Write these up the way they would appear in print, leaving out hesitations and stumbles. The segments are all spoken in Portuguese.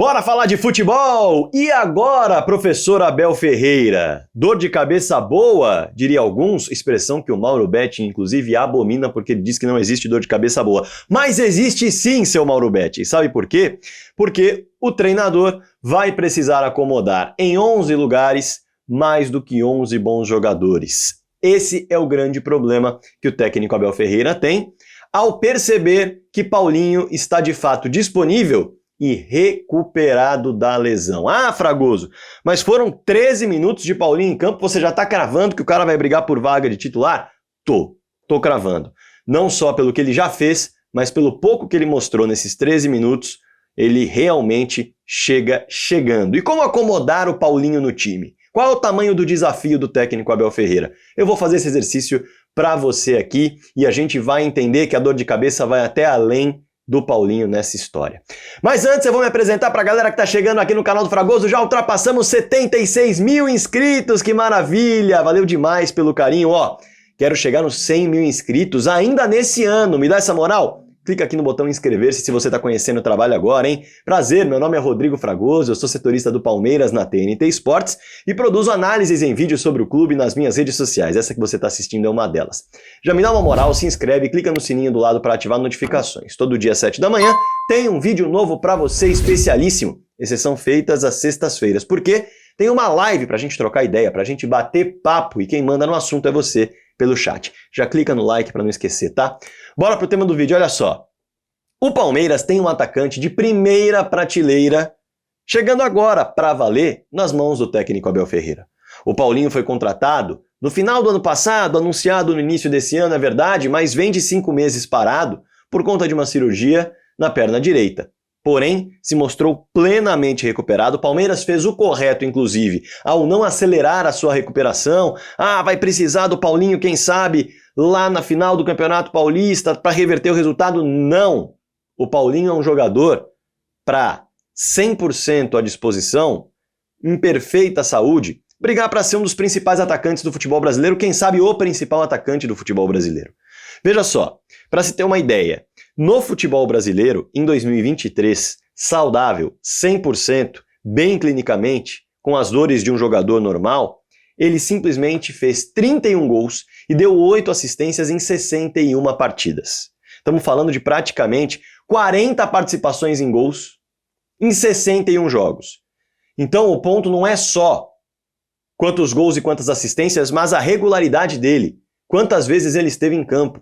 Bora falar de futebol! E agora, professor Abel Ferreira? Dor de cabeça boa, diria alguns, expressão que o Mauro Betti, inclusive, abomina porque ele diz que não existe dor de cabeça boa. Mas existe sim, seu Mauro Betti. Sabe por quê? Porque o treinador vai precisar acomodar em 11 lugares mais do que 11 bons jogadores. Esse é o grande problema que o técnico Abel Ferreira tem ao perceber que Paulinho está de fato disponível e recuperado da lesão. Ah, Fragoso, mas foram 13 minutos de Paulinho em campo, você já tá cravando que o cara vai brigar por vaga de titular? Tô cravando. Não só pelo que ele já fez, mas pelo pouco que ele mostrou nesses 13 minutos, ele realmente chega chegando. E como acomodar o Paulinho no time? Qual é o tamanho do desafio do técnico Abel Ferreira? Eu vou fazer esse exercício para você aqui e a gente vai entender que a dor de cabeça vai até além do Paulinho nessa história. Mas antes eu vou me apresentar para a galera que está chegando aqui no canal do Fragoso. Já ultrapassamos 76 mil inscritos, que maravilha! Valeu demais pelo carinho, ó. Quero chegar nos 100 mil inscritos ainda nesse ano. Me dá essa moral? Clica aqui no botão inscrever-se se você está conhecendo o trabalho agora, hein? Prazer, meu nome é Rodrigo Fragoso, eu sou setorista do Palmeiras na TNT Esportes e produzo análises em vídeo sobre o clube nas minhas redes sociais. Essa que você está assistindo é uma delas. Já me dá uma moral, se inscreve, clica no sininho do lado para ativar notificações. Todo dia às 7 da manhã tem um vídeo novo para você especialíssimo. Exceção feitas às sextas-feiras, porque tem uma live para a gente trocar ideia, para a gente bater papo e quem manda no assunto é você pelo chat. Já clica no like para não esquecer, tá? Bora pro tema do vídeo, olha só. O Palmeiras tem um atacante de primeira prateleira chegando agora para valer nas mãos do técnico Abel Ferreira. O Paulinho foi contratado no final do ano passado, anunciado no início desse ano, é verdade, mas vem de 5 meses parado por conta de uma cirurgia na perna direita. Porém, se mostrou plenamente recuperado. O Palmeiras fez o correto, inclusive, ao não acelerar a sua recuperação. Ah, vai precisar do Paulinho, quem sabe, lá na final do Campeonato Paulista para reverter o resultado? Não! O Paulinho é um jogador para 100% à disposição, em perfeita saúde, brigar para ser um dos principais atacantes do futebol brasileiro, quem sabe o principal atacante do futebol brasileiro. Veja só, para se ter uma ideia, no futebol brasileiro, em 2023, saudável, 100%, bem clinicamente, com as dores de um jogador normal, ele simplesmente fez 31 gols e deu 8 assistências em 61 partidas. Estamos falando de praticamente 40 participações em gols em 61 jogos. Então o ponto não é só quantos gols e quantas assistências, mas a regularidade dele, quantas vezes ele esteve em campo.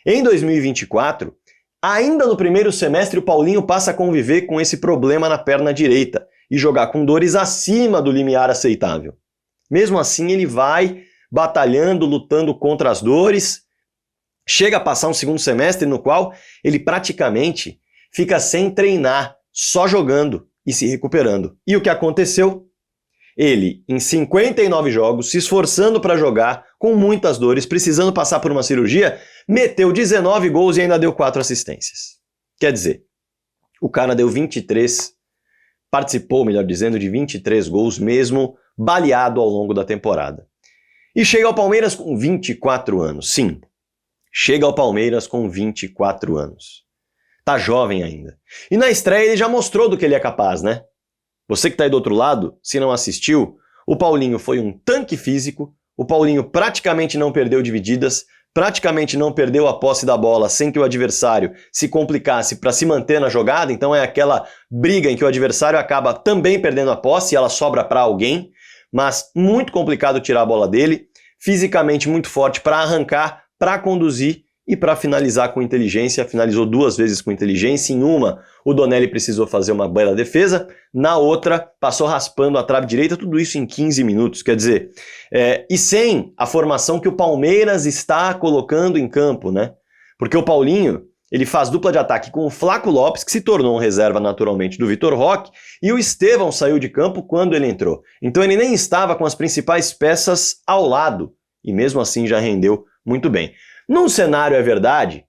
Em 2024, ainda no primeiro semestre, o Paulinho passa a conviver com esse problema na perna direita e jogar com dores acima do limiar aceitável. Mesmo assim, ele vai batalhando, lutando contra as dores, chega a passar um segundo semestre no qual ele praticamente fica sem treinar, só jogando e se recuperando. E o que aconteceu? Ele, em 59 jogos, se esforçando para jogar, com muitas dores, precisando passar por uma cirurgia, meteu 19 gols e ainda deu 4 assistências. Quer dizer, o cara deu 23, participou, melhor dizendo, de 23 gols mesmo, baleado ao longo da temporada. E chega ao Palmeiras com 24 anos, sim. Chega ao Palmeiras com 24 anos. Tá jovem ainda. E na estreia ele já mostrou do que ele é capaz, né? Você que tá aí do outro lado, se não assistiu, o Paulinho foi um tanque físico, o Paulinho praticamente não perdeu divididas, praticamente não perdeu a posse da bola sem que o adversário se complicasse para se manter na jogada, então é aquela briga em que o adversário acaba também perdendo a posse e ela sobra para alguém, mas muito complicado tirar a bola dele, fisicamente muito forte para arrancar, para conduzir e para finalizar com inteligência. Finalizou 2 vezes com inteligência. Em uma, o Donelli precisou fazer uma bela defesa. Na outra, passou raspando a trave direita. Tudo isso em 15 minutos. Quer dizer, e sem a formação que o Palmeiras está colocando em campo, né? Porque o Paulinho, ele faz dupla de ataque com o Flaco Lopes, que se tornou um reserva naturalmente do Vitor Roque, e o Estevão saiu de campo quando ele entrou. Então ele nem estava com as principais peças ao lado. E mesmo assim já rendeu muito bem. Num cenário, é verdade,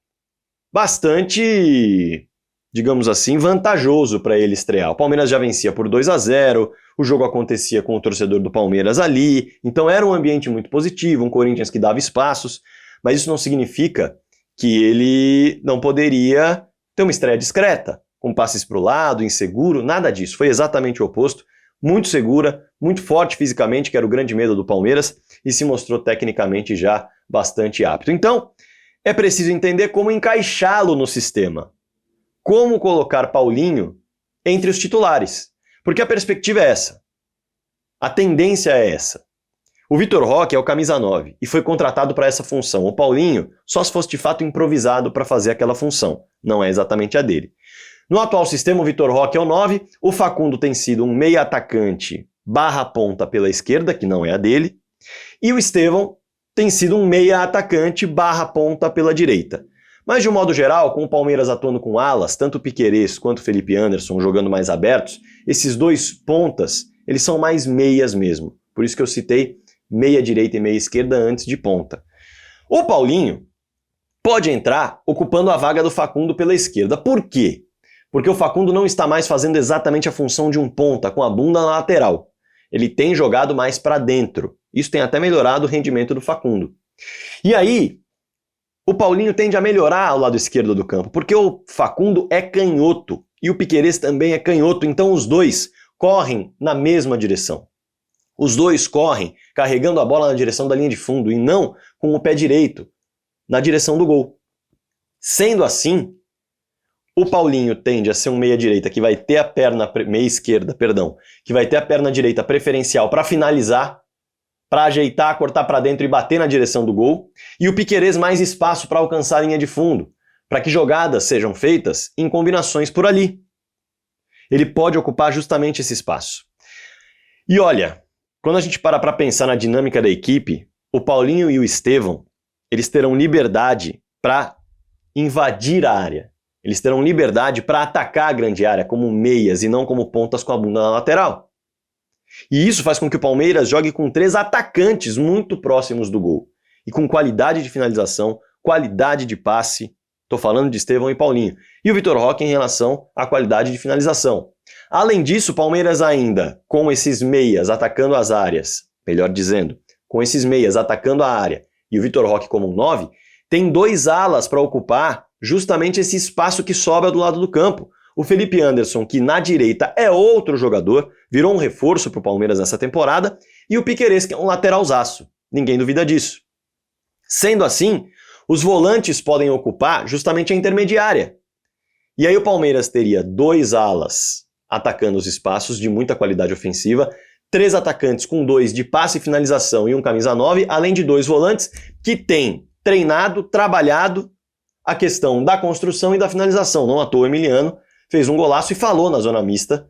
bastante, digamos assim, vantajoso para ele estrear. O Palmeiras já vencia por 2-0, o jogo acontecia com o torcedor do Palmeiras ali, então era um ambiente muito positivo, um Corinthians que dava espaços, mas isso não significa que ele não poderia ter uma estreia discreta, com passes para o lado, inseguro, nada disso. Foi exatamente o oposto. Muito segura, muito forte fisicamente, que era o grande medo do Palmeiras, e se mostrou tecnicamente já bastante apto. Então, é preciso entender como encaixá-lo no sistema. Como colocar Paulinho entre os titulares. Porque a perspectiva é essa. A tendência é essa. O Vitor Roque é o camisa 9 e foi contratado para essa função. O Paulinho só se fosse de fato improvisado para fazer aquela função. Não é exatamente a dele. No atual sistema, o Vitor Roque é o 9, o Facundo tem sido um meia atacante barra ponta pela esquerda, que não é a dele, e o Estevão tem sido um meia atacante barra ponta pela direita. Mas de um modo geral, com o Palmeiras atuando com alas, tanto o Piquerez quanto o Felipe Anderson jogando mais abertos, esses dois pontas, eles são mais meias mesmo. Por isso que eu citei meia direita e meia esquerda antes de ponta. O Paulinho pode entrar ocupando a vaga do Facundo pela esquerda. Por quê? Porque o Facundo não está mais fazendo exatamente a função de um ponta, com a bunda na lateral. Ele tem jogado mais para dentro. Isso tem até melhorado o rendimento do Facundo. E aí, o Paulinho tende a melhorar o lado esquerdo do campo, porque o Facundo é canhoto e o Piquerez também é canhoto, então os dois correm na mesma direção. Os dois correm carregando a bola na direção da linha de fundo e não com o pé direito na direção do gol. Sendo assim, o Paulinho tende a ser um meia-direita que vai ter a perna, meia-esquerda, perdão, que vai ter a perna direita preferencial para finalizar, para ajeitar, cortar para dentro e bater na direção do gol, e o Piquerez mais espaço para alcançar a linha de fundo, para que jogadas sejam feitas em combinações por ali. Ele pode ocupar justamente esse espaço. E olha, quando a gente para pensar na dinâmica da equipe, o Paulinho e o Estevão, eles terão liberdade para invadir a área. Eles terão liberdade para atacar a grande área como meias e não como pontas com a bunda na lateral. E isso faz com que o Palmeiras jogue com 3 atacantes muito próximos do gol. E com qualidade de finalização, qualidade de passe. Estou falando de Estevão e Paulinho. E o Vitor Roque em relação à qualidade de finalização. Além disso, o Palmeiras ainda, com esses meias atacando as áreas, melhor dizendo, com esses meias atacando a área e o Vitor Roque como um 9, tem 2 alas para ocupar justamente esse espaço que sobra do lado do campo. O Felipe Anderson, que na direita é outro jogador, virou um reforço para o Palmeiras nessa temporada, e o Piquerez, que é um lateralzaço. Ninguém duvida disso. Sendo assim, os volantes podem ocupar justamente a intermediária. E aí o Palmeiras teria 2 alas atacando os espaços de muita qualidade ofensiva, 3 atacantes com 2 de passe e finalização e um camisa 9, além de 2 volantes que têm treinado, trabalhado a questão da construção e da finalização. Não à toa o Emiliano fez um golaço e falou na zona mista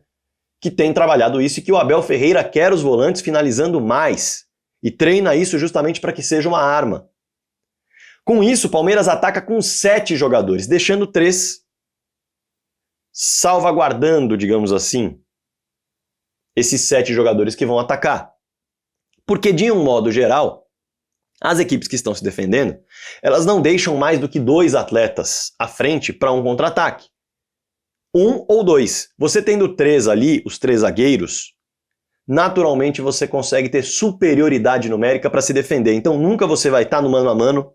que tem trabalhado isso e que o Abel Ferreira quer os volantes finalizando mais e treina isso justamente para que seja uma arma. Com isso, o Palmeiras ataca com 7 jogadores, deixando 3 salvaguardando, digamos assim, esses 7 jogadores que vão atacar. Porque, de um modo geral, as equipes que estão se defendendo, elas não deixam mais do que 2 atletas à frente para um contra-ataque. 1 ou 2. Você tendo 3 ali, os 3 zagueiros, naturalmente você consegue ter superioridade numérica para se defender. Então nunca você vai estar no mano a mano,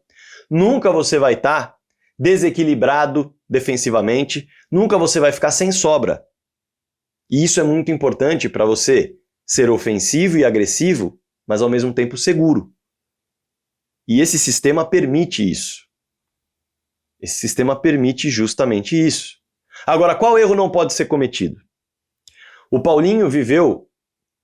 nunca você vai estar desequilibrado defensivamente, nunca você vai ficar sem sobra. E isso é muito importante para você ser ofensivo e agressivo, mas ao mesmo tempo seguro. E esse sistema permite isso. Esse sistema permite justamente isso. Agora, qual erro não pode ser cometido? O Paulinho viveu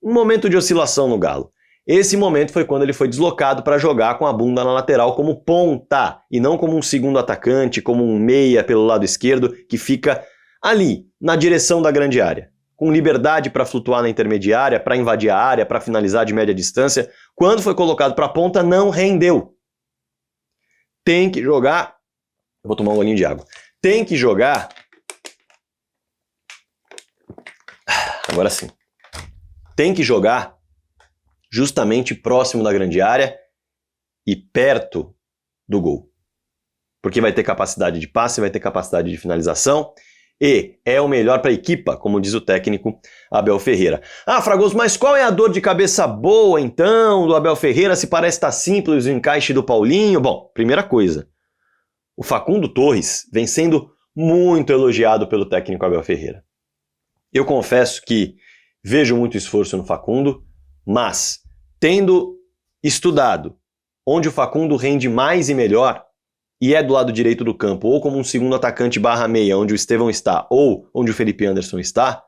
um momento de oscilação no Galo. Esse momento foi quando ele foi deslocado para jogar com a bunda na lateral como ponta, e não como um segundo atacante, como um meia pelo lado esquerdo, que fica ali, na direção da grande área, com liberdade para flutuar na intermediária, para invadir a área, para finalizar de média distância. Quando foi colocado para a ponta, não rendeu. Tem que jogar... Eu vou tomar um golinho de água. Tem que jogar... Agora sim. Tem que jogar justamente próximo da grande área e perto do gol. Porque vai ter capacidade de passe, vai ter capacidade de finalização e é o melhor para a equipa, como diz o técnico Abel Ferreira. Ah, Fragoso, mas qual é a dor de cabeça boa então do Abel Ferreira, se parece estar simples o encaixe do Paulinho? Bom, primeira coisa, o Facundo Torres vem sendo muito elogiado pelo técnico Abel Ferreira. Eu confesso que vejo muito esforço no Facundo, mas tendo estudado onde o Facundo rende mais e melhor, e é do lado direito do campo, ou como um segundo atacante barra meia, onde o Estevão está, ou onde o Felipe Anderson está,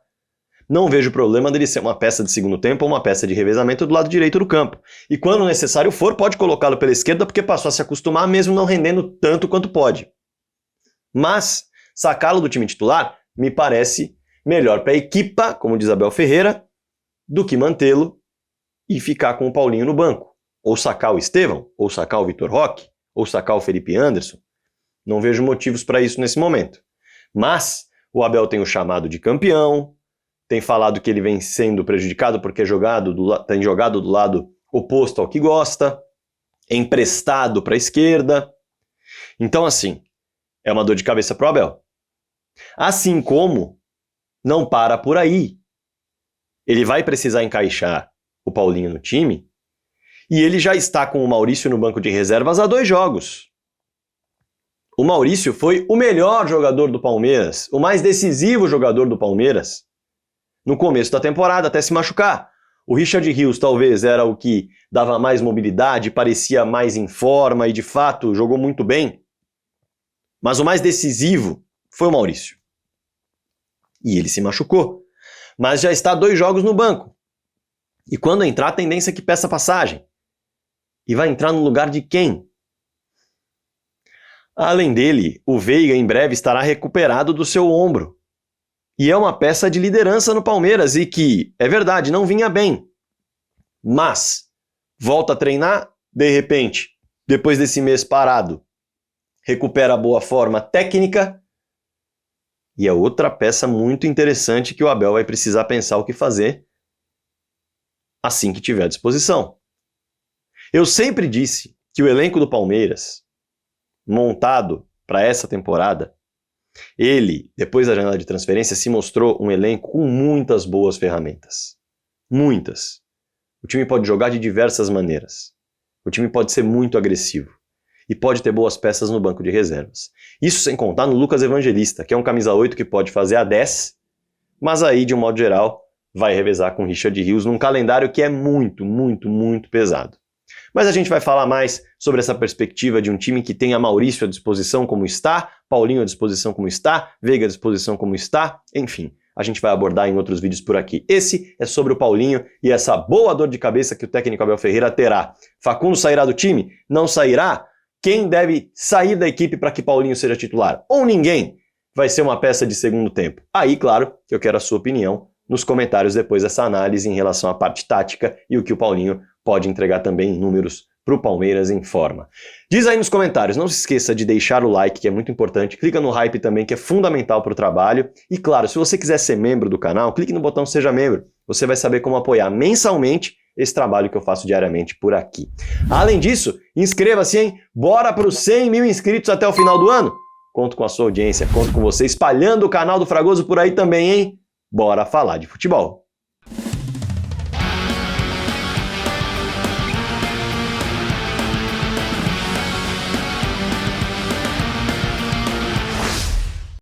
não vejo problema dele ser uma peça de segundo tempo ou uma peça de revezamento do lado direito do campo. E quando necessário for, pode colocá-lo pela esquerda, porque passou a se acostumar, mesmo não rendendo tanto quanto pode. Mas sacá-lo do time titular me parece melhor para a equipa, como diz Abel Ferreira, do que mantê-lo e ficar com o Paulinho no banco. Ou sacar o Estevão, ou sacar o Vitor Roque, ou sacar o Felipe Anderson. Não vejo motivos para isso nesse momento. Mas o Abel tem o chamado de campeão, tem falado que ele vem sendo prejudicado porque tem jogado do lado oposto ao que gosta, é emprestado para a esquerda. Então, assim, é uma dor de cabeça para o Abel. Assim como não para por aí. Ele vai precisar encaixar o Paulinho no time e ele já está com o Maurício no banco de reservas há 2 jogos. O Maurício foi o melhor jogador do Palmeiras, o mais decisivo jogador do Palmeiras no começo da temporada, até se machucar. O Richard Rios talvez era o que dava mais mobilidade, parecia mais em forma e de fato jogou muito bem. Mas o mais decisivo foi o Maurício. E ele se machucou. Mas já está 2 jogos no banco. E quando entrar, a tendência é que peça passagem. E vai entrar no lugar de quem? Além dele, o Veiga em breve estará recuperado do seu ombro. E é uma peça de liderança no Palmeiras e que, é verdade, não vinha bem. Mas volta a treinar, de repente, depois desse mês parado, recupera a boa forma técnica e é outra peça muito interessante que o Abel vai precisar pensar o que fazer assim que tiver à disposição. Eu sempre disse que o elenco do Palmeiras, montado para essa temporada, ele, depois da janela de transferência, se mostrou um elenco com muitas boas ferramentas. Muitas. O time pode jogar de diversas maneiras. O time pode ser muito agressivo. E pode ter boas peças no banco de reservas. Isso sem contar no Lucas Evangelista, que é um camisa 8 que pode fazer a 10, mas aí, de um modo geral, vai revezar com Richard Rios num calendário que é muito, muito, muito pesado. Mas a gente vai falar mais sobre essa perspectiva de um time que tem a Maurício à disposição como está, Paulinho à disposição como está, Veiga à disposição como está, enfim, a gente vai abordar em outros vídeos por aqui. Esse é sobre o Paulinho e essa boa dor de cabeça que o técnico Abel Ferreira terá. Facundo sairá do time? Não sairá? Quem deve sair da equipe para que Paulinho seja titular? Ou ninguém vai ser uma peça de segundo tempo? Aí, claro, que eu quero a sua opinião nos comentários depois dessa análise em relação à parte tática e o que o Paulinho pode entregar também em números para o Palmeiras em forma. Diz aí nos comentários, não se esqueça de deixar o like, que é muito importante, clica no hype também, que é fundamental para o trabalho, e claro, se você quiser ser membro do canal, clique no botão Seja Membro, você vai saber como apoiar mensalmente esse trabalho que eu faço diariamente por aqui. Além disso, inscreva-se, hein? Bora para os 100 mil inscritos até o final do ano? Conto com a sua audiência, conto com você espalhando o canal do Fragoso por aí também, hein? Bora falar de futebol!